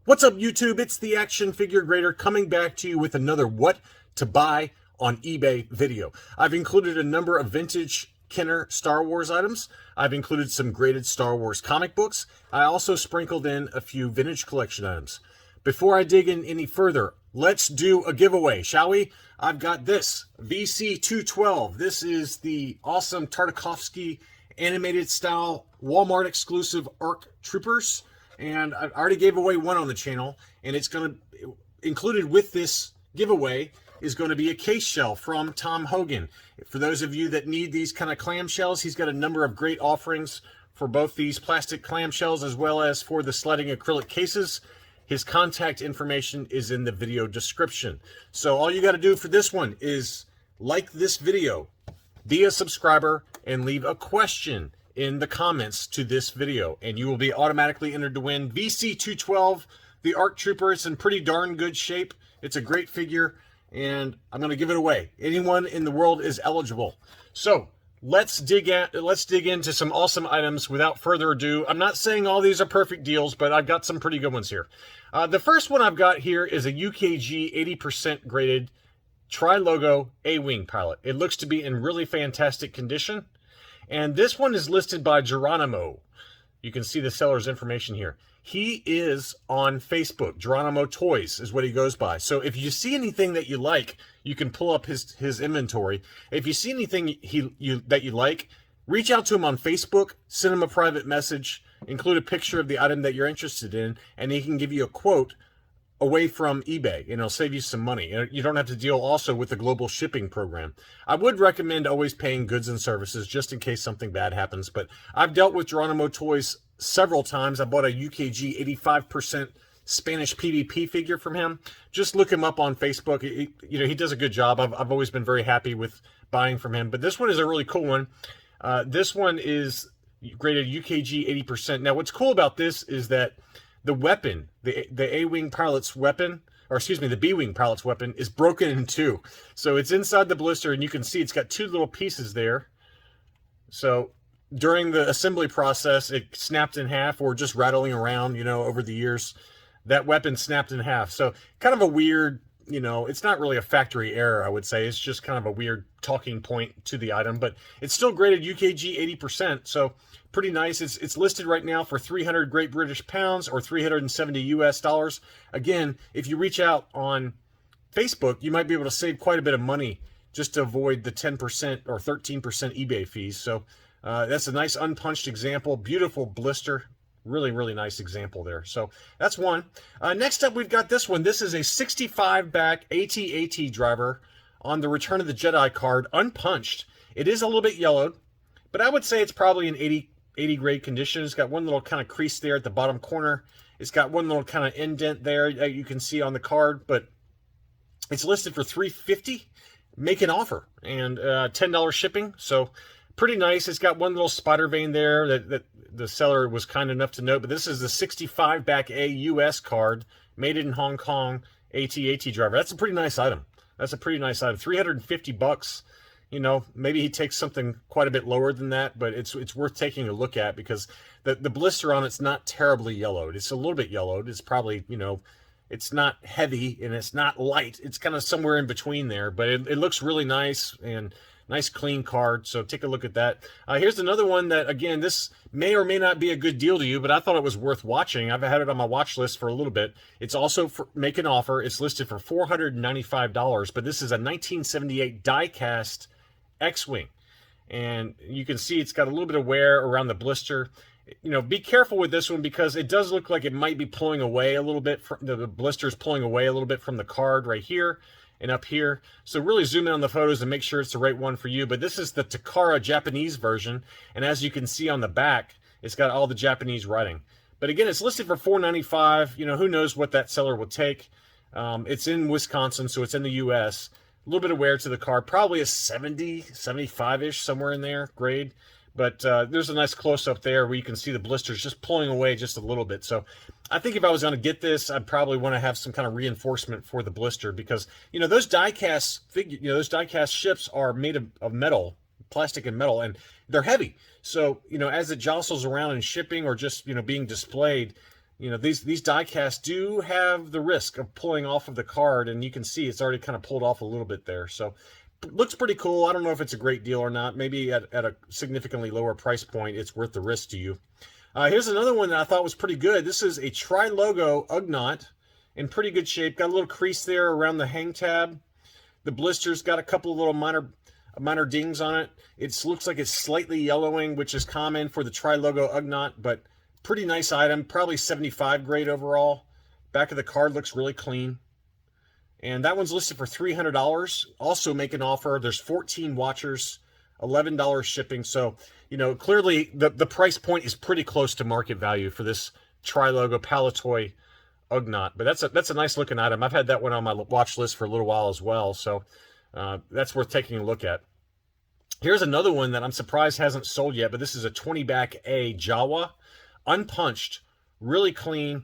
What's up, YouTube? It's the Action Figure Grader coming back to you with another What to Buy on eBay video. I've included a number of vintage Kenner Star Wars items. I've included some graded Star Wars comic books. I also sprinkled in a few vintage collection items. Before I dig in any further, let's do a giveaway, shall we? I've got this VC212. This is the awesome Tartakovsky animated style Walmart exclusive ARC Troopers. And I already gave away one on the channel, and it's going to, included with this giveaway is going to be a case shell from Tom Hogan. For those of you that need these kind of clamshells, he's got a number of great offerings for both these plastic clamshells as well as for the sliding acrylic cases. His contact information is in the video description. So all you got to do for this one is like this video, be a subscriber, and leave a question in the comments to this video, and you will be automatically entered to win VC212, the ARC Trooper. It's in pretty darn good shape. It's a great figure, and I'm going to give it away. Anyone in the world is eligible. So let's dig into some awesome items without further ado. I'm not saying all these are perfect deals, but I've got some pretty good ones here. The first one I've got here is a UKG 80% graded tri-logo A-Wing pilot. It looks to be in really fantastic condition. And this one is listed by Geronimo. You can see the seller's information here. He is on Facebook. Geronimo Toys is what he goes by. So if you see anything that you like, you can pull up his inventory. If you see anything that you like, reach out to him on Facebook, send him a private message, include a picture of the item that you're interested in, and he can give you a quote away from eBay, and it'll save you some money. You don't have to deal also with the global shipping program. I would recommend always paying goods and services just in case something bad happens, but I've dealt with Geronimo Toys several times. I bought a UKG 85% Spanish PvP figure from him. Just look him up on Facebook. He does a good job. I've always been very happy with buying from him, but this one is a really cool one. This one is graded UKG 80%. Now, what's cool about this is that the weapon, the A-Wing pilot's weapon, or excuse me, the B-Wing pilot's weapon is broken in two. So it's inside the blister, and you can see it's got two little pieces there. So during the assembly process, it snapped in half, or just rattling around, over the years, that weapon snapped in half. So kind of a weird, it's not really a factory error, I would say. It's just kind of a weird talking point to the item, but it's still graded UKG 80%. So pretty nice. It's listed right now for 300 Great British pounds or 370 US dollars. Again, if you reach out on Facebook, you might be able to save quite a bit of money just to avoid the 10% or 13% eBay fees. So that's a nice unpunched example. Beautiful blister. Really, really nice example there. So that's one. Next up, we've got this one. This is a 65 back AT-AT driver on the Return of the Jedi card, unpunched. It is a little bit yellowed, but I would say it's probably in 80 grade condition. It's got one little kind of crease there at the bottom corner. It's got one little kind of indent there that you can see on the card, but it's listed for $350. Make an offer, and $10 shipping. So pretty nice. It's got one little spider vein there that the seller was kind enough to note, but this is the 65 back A US card, made in Hong Kong, AT-AT driver. That's a pretty nice item. That's a pretty nice item. $350. Maybe he takes something quite a bit lower than that, but it's worth taking a look at because the blister on it's not terribly yellowed. It's a little bit yellowed. It's probably, it's not heavy and it's not light. It's kind of somewhere in between there, but it looks really nice and nice clean card. So take a look at that. Here's another one that, again, this may or may not be a good deal to you, but I thought it was worth watching. I've had it on my watch list for a little bit. It's also for make an offer. It's listed for $495, but this is a 1978 Diecast X-Wing, and you can see it's got a little bit of wear around the blister. Be careful with this one because it does look like it might be pulling away a little bit from the blister's pulling away a little bit from the card right here and up here. So really zoom in on the photos and make sure it's the right one for you. But this is the Takara Japanese version, and as you can see on the back, it's got all the Japanese writing. But again, it's listed for $495. Who knows what that seller will take. It's in Wisconsin, so it's in the US. A little bit of wear to the card, probably a 70, 75-ish, somewhere in there, grade. But there's a nice close-up there where you can see the blisters just pulling away just a little bit. So I think if I was going to get this, I'd probably want to have some kind of reinforcement for the blister because, those die-cast ships are made of metal, plastic and metal, and they're heavy. So, as it jostles around in shipping or just, being displayed, you know, these die casts do have the risk of pulling off of the card, and you can see it's already kind of pulled off a little bit there. So looks pretty cool. I don't know if it's a great deal or not. Maybe at a significantly lower price point, it's worth the risk to you. Here's another one that I thought was pretty good. This is a tri-logo Ugnaught in pretty good shape. Got a little crease there around the hang tab. The blister's got a couple of little minor dings on it. It looks like it's slightly yellowing, which is common for the tri-logo Ugnaught, but pretty nice item. Probably 75 grade overall. Back of the card looks really clean. And that one's listed for $300. Also make an offer. There's 14 watchers, $11 shipping. So, you know, clearly the price point is pretty close to market value for this tri-logo Palitoy Ugnaught. But that's a nice looking item. I've had that one on my watch list for a little while as well. So that's worth taking a look at. Here's another one that I'm surprised hasn't sold yet, but this is a 20-back A Jawa. Unpunched, really clean,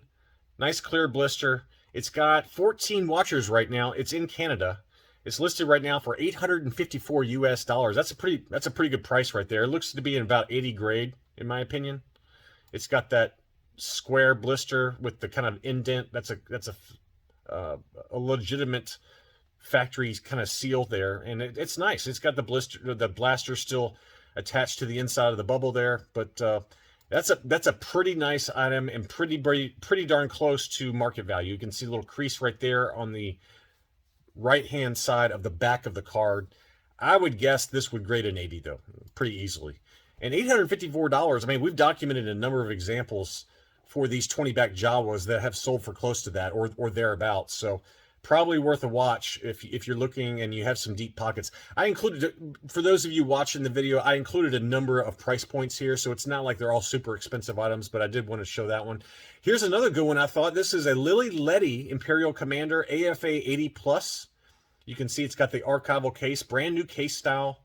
nice clear blister. It's got 14 watchers right now. It's in Canada. It's listed right now for $854 US. That's a pretty good price right there. It looks to be in about 80 grade, in my opinion. It's got that square blister with the kind of indent. That's a legitimate factory kind of seal there, and it's nice. It's got the blaster still attached to the inside of the bubble there, but that's a pretty nice item and pretty darn close to market value. You can see a little crease right there on the right-hand side of the back of the card. I would guess this would grade an 80 though, pretty easily. And $854, I mean, we've documented a number of examples for these 20-back Jawas that have sold for close to that or thereabouts. So probably worth a watch if you're looking and you have some deep pockets. I included, for those of you watching the video, I included a number of price points here, so it's not like they're all super expensive items, but I did want to show that one. Here's another good one I thought. This is a Lily Letty Imperial Commander AFA 80+. You can see it's got the archival case, brand new case style,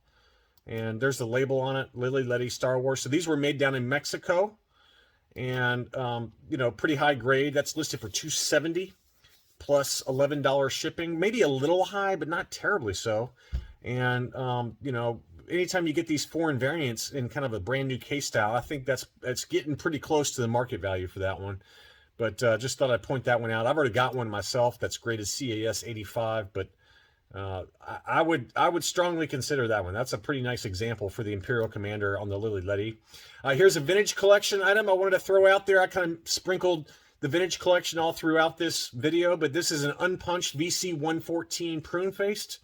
and there's the label on it, Lily Letty Star Wars. So these were made down in Mexico, and you know, pretty high grade. That's listed for $270 plus $11 shipping, maybe a little high, but not terribly so. And you know, anytime you get these foreign variants in kind of a brand new case style, I think that's getting pretty close to the market value for that one. But just thought I'd point that one out. I've already got one myself that's graded CAS 85, but I would strongly consider that one. That's a pretty nice example for the Imperial Commander on the Lily Letty. Here's a vintage collection item I wanted to throw out there. I kind of sprinkled the vintage collection all throughout this video, but this is an unpunched VC114 prune-faced.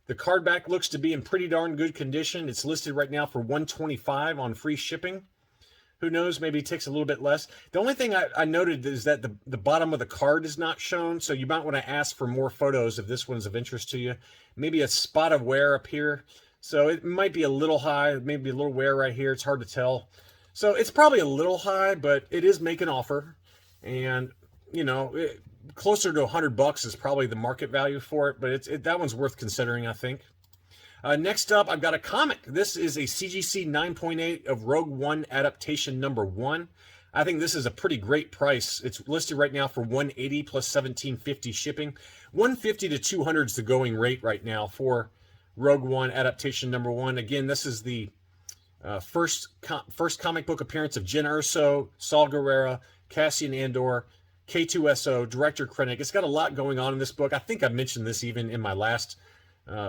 The card back looks to be in pretty darn good condition. It's listed right now for $125 on free shipping. Who knows, maybe it takes a little bit less. The only thing I noted is that the bottom of the card is not shown, so you might want to ask for more photos if this one's of interest to you. Maybe a spot of wear up here. So it might be a little high, maybe a little wear right here. It's hard to tell. So it's probably a little high, but it is make an offer. And, you know, closer to $100 is probably the market value for it, but that one's worth considering, I think. Next up, I've got a comic. This is a CGC 9.8 of Rogue One adaptation number 1. I think this is a pretty great price. It's listed right now for $180 plus $17.50 shipping. $150 to $200 is the going rate right now for Rogue One adaptation number 1. Again, this is the first comic book appearance of Jyn Erso, Saul Guerrera, Cassian Andor, K2SO, Director Krennic. It's got a lot going on in this book. I think I mentioned this even in my last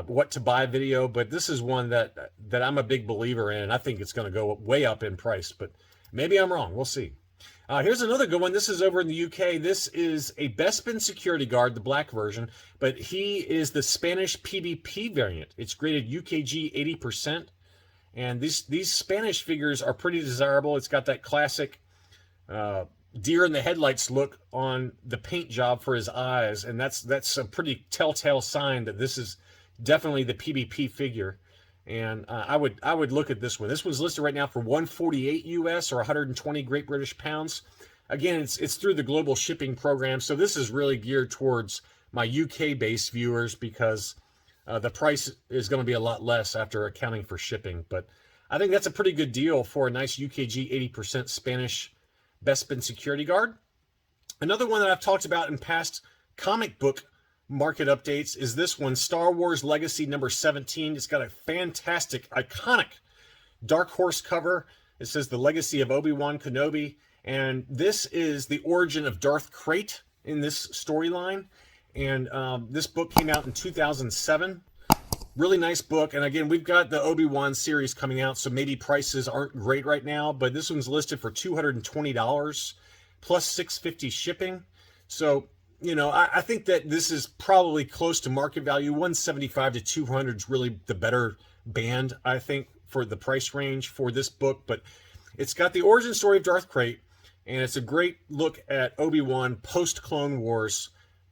what to buy video, but this is one that I'm a big believer in, and I think it's going to go way up in price, but maybe I'm wrong. We'll see. Here's another good one. This is over in the UK. This is a Bespin security guard, the black version, but he is the Spanish PvP variant. It's graded UKG 80%, and these Spanish figures are pretty desirable. It's got that classic deer in the headlights look on the paint job for his eyes, and that's a pretty telltale sign that this is definitely the PvP figure. And I would look at this one. This one's listed right now for $148 US or 120 Great British pounds. Again, it's through the global shipping program, so this is really geared towards my UK-based viewers because the price is going to be a lot less after accounting for shipping. But I think that's a pretty good deal for a nice UKG 80% Spanish Bespin security guard. Another one that I've talked about in past comic book market updates is this one, Star Wars Legacy number 17. It's got a fantastic, iconic Dark Horse cover. It says the Legacy of Obi-Wan Kenobi, And this is the origin of Darth Crate in this storyline. And this book came out in 2007. Really nice book. And again, we've got the Obi-Wan series coming out, so maybe prices aren't great right now, but this one's listed for $220 plus $6.50 shipping. So, you know, I think that this is probably close to market value. 175 to 200 is really the better band, I think, for the price range for this book. But it's got the origin story of Darth Crate, and it's a great look at Obi-Wan post-Clone Wars,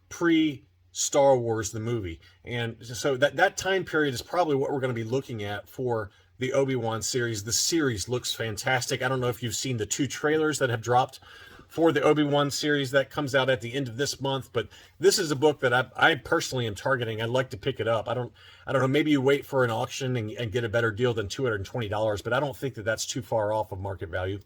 pre-Star Wars, the movie. And so that time period is probably what we're going to be looking at for the Obi-Wan series. The series looks fantastic. I don't know if you've seen the 2 trailers that have dropped for the Obi-Wan series that comes out at the end of this month, but this is a book that I personally am targeting. I'd like to pick it up. I don't know, maybe you wait for an auction and get a better deal than $220, but I don't think that that's too far off of market value.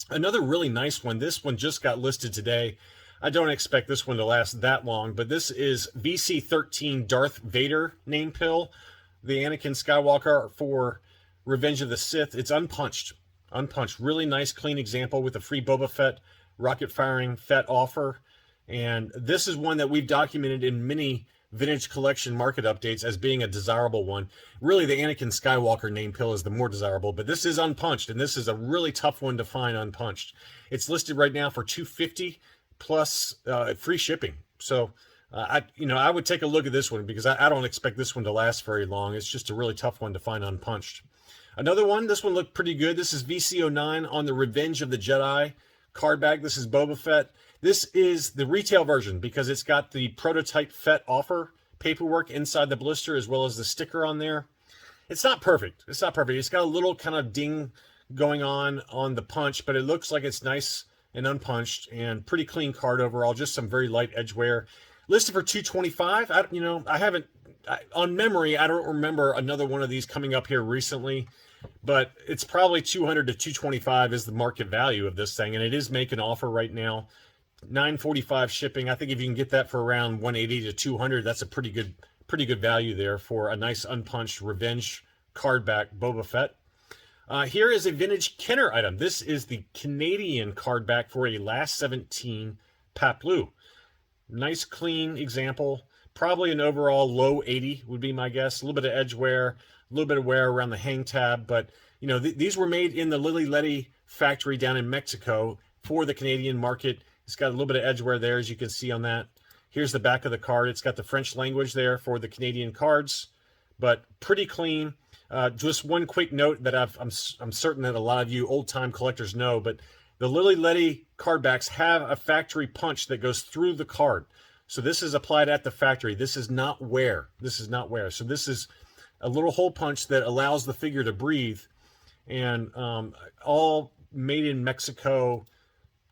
Another really nice one, this one just got listed today. I don't expect this one to last that long, but this is VC13 Darth Vader name pill, the Anakin Skywalker for Revenge of the Sith. It's unpunched. Really nice, clean example with a free Boba Fett rocket firing Fett offer. And this is one that we've documented in many vintage collection market updates as being a desirable one. Really, the Anakin Skywalker name pill is the more desirable, but this is unpunched, and this is a really tough one to find unpunched. It's listed right now for $250 plus free shipping. So I would take a look at this one because I don't expect this one to last very long. It's just a really tough one to find unpunched. Another one, this one looked pretty good. This is VC09 on the Revenge of the Jedi card back. This is Boba Fett. This is the retail version because it's got the prototype Fett offer paperwork inside the blister as well as the sticker on there. It's not perfect. It's got a little kind of ding going on the punch, but it looks like it's nice and unpunched and pretty clean card overall. Just some very light edge wear. Listed for $225. On memory, I don't remember another one of these coming up here recently, but it's probably $200 to $225 is the market value of this thing, and it is making an offer right now. $9.45 shipping. I think if you can get that for around $180 to $200, that's a pretty good value there for a nice unpunched Revenge cardback Boba Fett. Here is a vintage Kenner item. This is the Canadian cardback for a Last 17 Paplu. Nice clean example. Probably an overall low 80 would be my guess. A little bit of edge wear, a little bit of wear around the hang tab, but you know, these were made in the Lily Letty factory down in Mexico for the Canadian market. It's got a little bit of edge wear there, as you can see on that. Here's the back of the card. It's got the French language there for the Canadian cards, but pretty clean. Just one quick note that I'm certain that a lot of you old-time collectors know, but the Lily Letty card backs have a factory punch that goes through the card. So this is applied at the factory. This is not wear. So this is a little hole punch that allows the figure to breathe. And all made in Mexico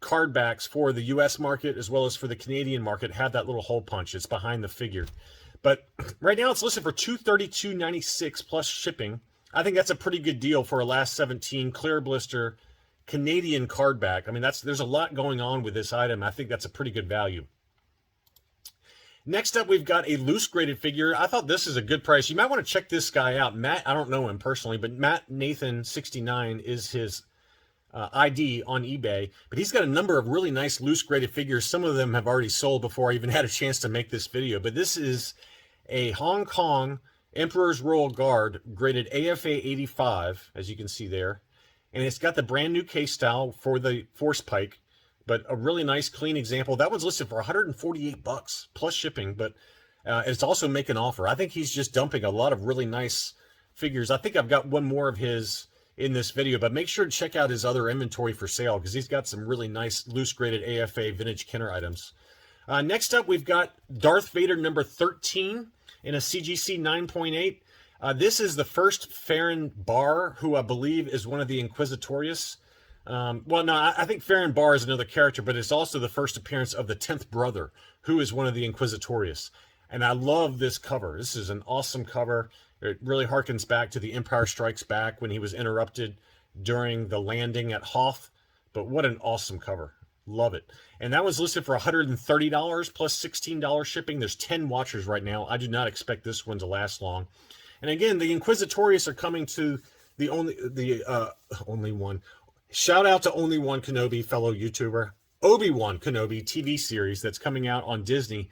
card backs for the U.S. market as well as for the Canadian market have that little hole punch. It's behind the figure. But right now it's listed for $232.96 plus shipping. I think that's a pretty good deal for a Last 17 clear blister Canadian card back. I mean, there's a lot going on with this item. I think that's a pretty good value. Next up, we've got a loose graded figure. I thought this is a good price. You might want to check this guy out. Matt, I don't know him personally, but Matt Nathan 69 is his ID on eBay. But he's got a number of really nice loose graded figures. Some of them have already sold before I even had a chance to make this video. But this is a Hong Kong Emperor's Royal Guard graded AFA 85, as you can see there. And it's got the brand new case style for the Force Pike. But a really nice, clean example. That one's listed for $148 plus shipping, but it's also making an offer. I think he's just dumping a lot of really nice figures. I think I've got one more of his in this video, but make sure to check out his other inventory for sale because he's got some really nice loose graded AFA vintage Kenner items. Next up, we've got Darth Vader number 13 in a CGC 9.8. This is the first Farron Barr, who I believe is one of the Inquisitorius. I think Farron Barr is another character, but it's also the first appearance of the 10th brother, who is one of the Inquisitorius. And I love this cover. This is an awesome cover. It really harkens back to The Empire Strikes Back when he was interrupted during the landing at Hoth. But what an awesome cover. Love it. And that was listed for $130 plus $16 shipping. There's 10 watchers right now. I do not expect this one to last long. And again, the Inquisitorius are coming to the only one. Shout out to Only One Kenobi, fellow YouTuber. Obi-Wan Kenobi TV series that's coming out on Disney.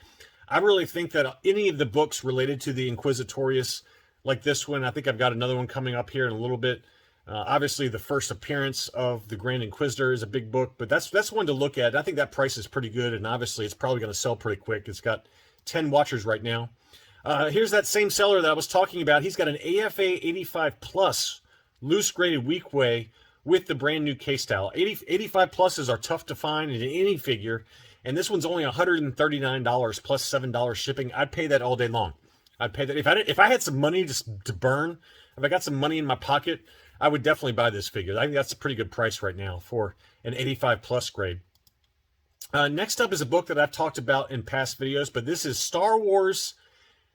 I really think that any of the books related to the Inquisitorius, like this one, I think I've got another one coming up here in a little bit. Obviously, the first appearance of the Grand Inquisitor is a big book, but that's one to look at. I think that price is pretty good, and obviously it's probably going to sell pretty quick. It's got 10 watchers right now. Here's that same seller that I was talking about. He's got an AFA 85 Plus loose graded weekway with the brand new case style. 85 pluses are tough to find in any figure, and this one's only $139 plus $7 shipping. I'd pay that all day long. I'd pay that if I had some money to burn. If I got some money in my pocket, I would definitely buy this figure. I think that's a pretty good price right now for an 85 plus grade. Next up is a book that I've talked about in past videos, but this is Star Wars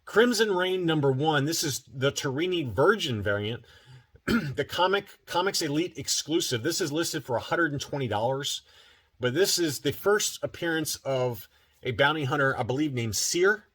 Crimson Reign #1. This is the Torini Virgin variant. The Comics Elite exclusive. This is listed for $120, but this is the first appearance of a bounty hunter, I believe, named Seer,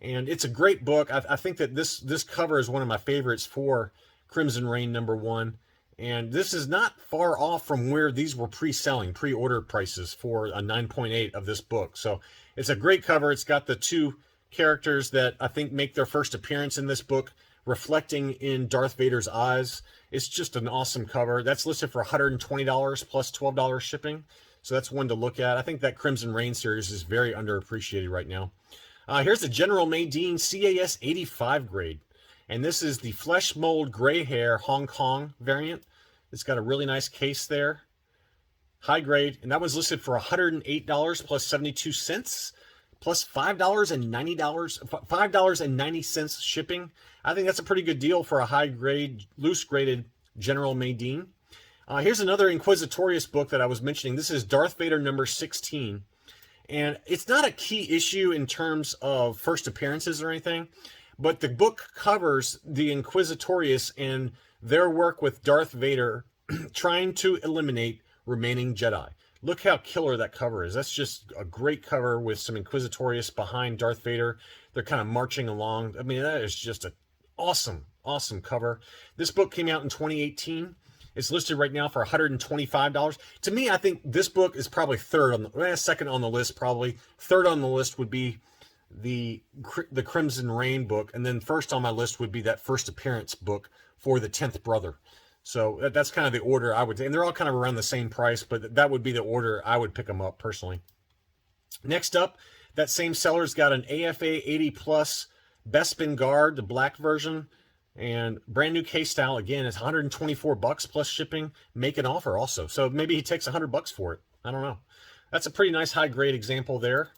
and it's a great book. I think that this cover is one of my favorites for Crimson Reign #1, and this is not far off from where these were pre-order prices for a 9.8 of this book. So it's a great cover. It's got the two characters that I think make their first appearance in this book reflecting in Darth Vader's eyes. It's just an awesome cover. That's listed for $120 plus $12 shipping. So that's one to look at. I think that Crimson Reign series is very underappreciated right now. Here's the General Madine CAS 85 grade. And this is the flesh mold gray hair Hong Kong variant. It's got a really nice case there. High grade. And that was listed for $108 plus 72 cents. Plus $5.90 shipping. I think that's a pretty good deal for a high grade, loose graded General Madine. Here's another Inquisitorius book that I was mentioning. This is Darth Vader #16. And it's not a key issue in terms of first appearances or anything, but the book covers the Inquisitorius and their work with Darth Vader trying to eliminate remaining Jedi. Look how killer that cover is. That's just a great cover with some Inquisitorius behind Darth Vader. They're kind of marching along. I mean, that is just an awesome, awesome cover. This book came out in 2018. It's listed right now for $125. To me, I think this book is probably second on the list, probably. Third on the list would be the Crimson Reign book, and then first on my list would be that first appearance book for the 10th brother. So that's kind of the order I would, and they're all kind of around the same price, but that would be the order I would pick them up personally. Next up, that same seller's got an AFA 80 plus Bespin Guard, the black version, and brand new case style. Again, it's $124 plus shipping. Make an offer also. So maybe he takes $100 for it. I don't know. That's a pretty nice high grade example there.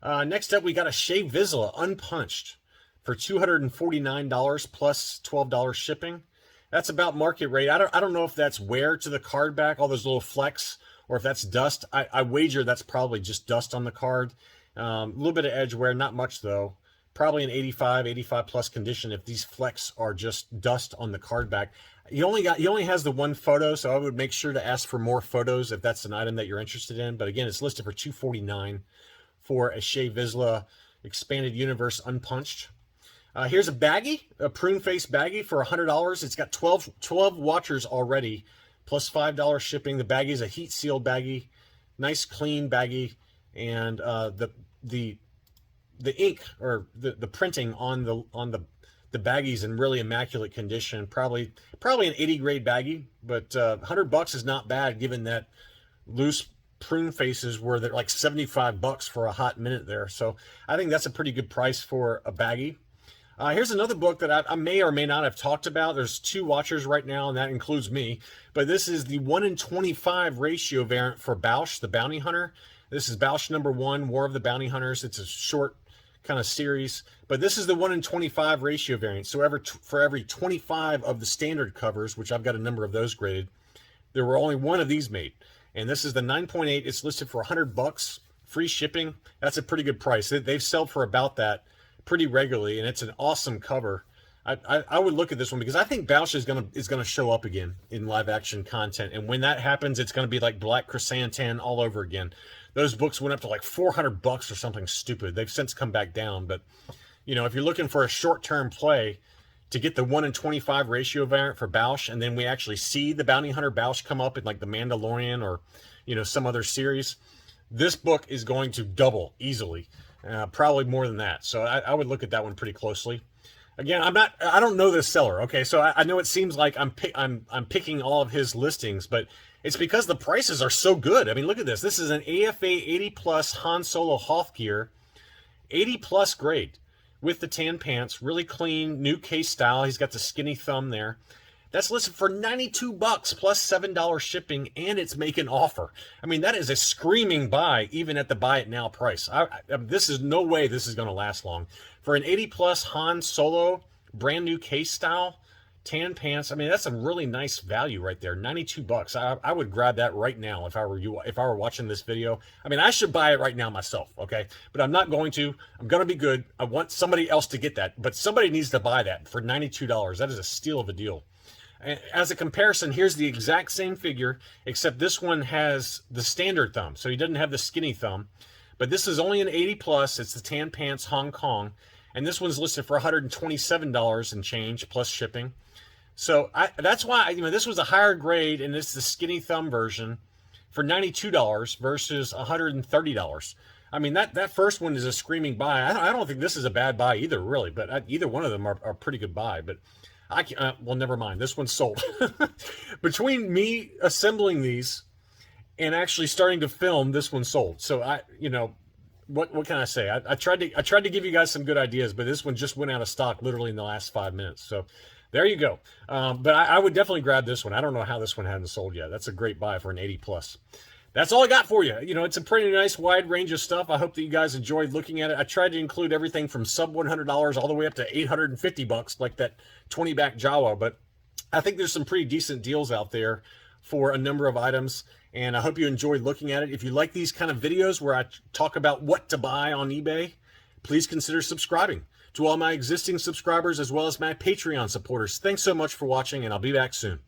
Next up, we got a Shea Vizsla unpunched for $249 plus $12 shipping. That's about market rate. I don't know if that's wear to the card back, all those little flecks, or if that's dust. I wager that's probably just dust on the card. A little bit of edge wear, not much though. Probably an 85 plus condition if these flecks are just dust on the card back. He only has the one photo, so I would make sure to ask for more photos if that's an item that you're interested in. But again, it's listed for $249 for a Shea Vizsla Expanded Universe unpunched. Here's a baggie, a prune face baggie for $100. It's got 12 watchers already, plus $5 shipping. The baggie is a heat sealed baggie, nice clean baggie, and the ink or the printing on the baggie's in really immaculate condition. Probably an 80 grade baggie, but $100 is not bad given that loose prune faces were like $75 for a hot minute there. So I think that's a pretty good price for a baggie. Here's another book that I may or may not have talked about. There's 2 watchers right now, and that includes me. But this is the 1:25 ratio variant for Bausch, the Bounty Hunter. This is Bausch #1, War of the Bounty Hunters. It's a short kind of series. But this is the 1:25 ratio variant. So for every 25 of the standard covers, which I've got a number of those graded, there were only one of these made. And this is the 9.8. It's listed for $100, free shipping. That's a pretty good price. They've sold for about that pretty regularly, and it's an awesome cover. I would look at this one because I think Bausch is gonna show up again in live action content, and when that happens, it's gonna be like Black Chrysanthemum all over again. Those books went up to like $400 or something stupid. They've since come back down, but you know, if you're looking for a short-term play, to get the 1-in-25 ratio variant for Bausch, and then we actually see the Bounty Hunter Bausch come up in like the Mandalorian or, you know, some other series, this book is going to double easily, probably more than that. So I would look at that one pretty closely. Again, I don't know this seller. Okay, so I know it seems like I'm picking all of his listings, but it's because the prices are so good. I mean, look at this. This is an AFA 80 plus Han Solo Hoth gear, 80 plus grade with the tan pants, really clean, new case style. He's got the skinny thumb there. That's listed for $92 plus $7 shipping, and it's making offer. I mean, that is a screaming buy, even at the buy it now price. This is no way this is going to last long. For an 80 plus Han Solo, brand new case style, tan pants, I mean, that's a really nice value right there. $92. I would grab that right now if I were you, if I were watching this video. I mean, I should buy it right now myself, okay? But I'm not going to. I'm going to be good. I want somebody else to get that, but somebody needs to buy that for $92. That is a steal of a deal. As a comparison, here's the exact same figure, except this one has the standard thumb, so he doesn't have the skinny thumb. But this is only an 80 plus. It's the tan pants Hong Kong, and this one's listed for $127 and change plus shipping. So that's why, you know, this was a higher grade, and it's the skinny thumb version for $92 versus $130. I mean, that first one is a screaming buy. I don't think this is a bad buy either, really, but either one of them are pretty good buy. But well, never mind. This one's sold. Between me assembling these and actually starting to film, this one's sold. So you know, what can I say? I tried to give you guys some good ideas, but this one just went out of stock literally in the last 5 minutes. So there you go. But I would definitely grab this one. I don't know how this one hadn't sold yet. That's a great buy for an 80 plus. That's all I got for you. You know, it's a pretty nice wide range of stuff. I hope that you guys enjoyed looking at it. I tried to include everything from sub $100 all the way up to $850, like that 20-back Jawa. But I think there's some pretty decent deals out there for a number of items, and I hope you enjoyed looking at it. If you like these kind of videos where I talk about what to buy on eBay, please consider subscribing. To all my existing subscribers as well as my Patreon supporters, thanks so much for watching, and I'll be back soon.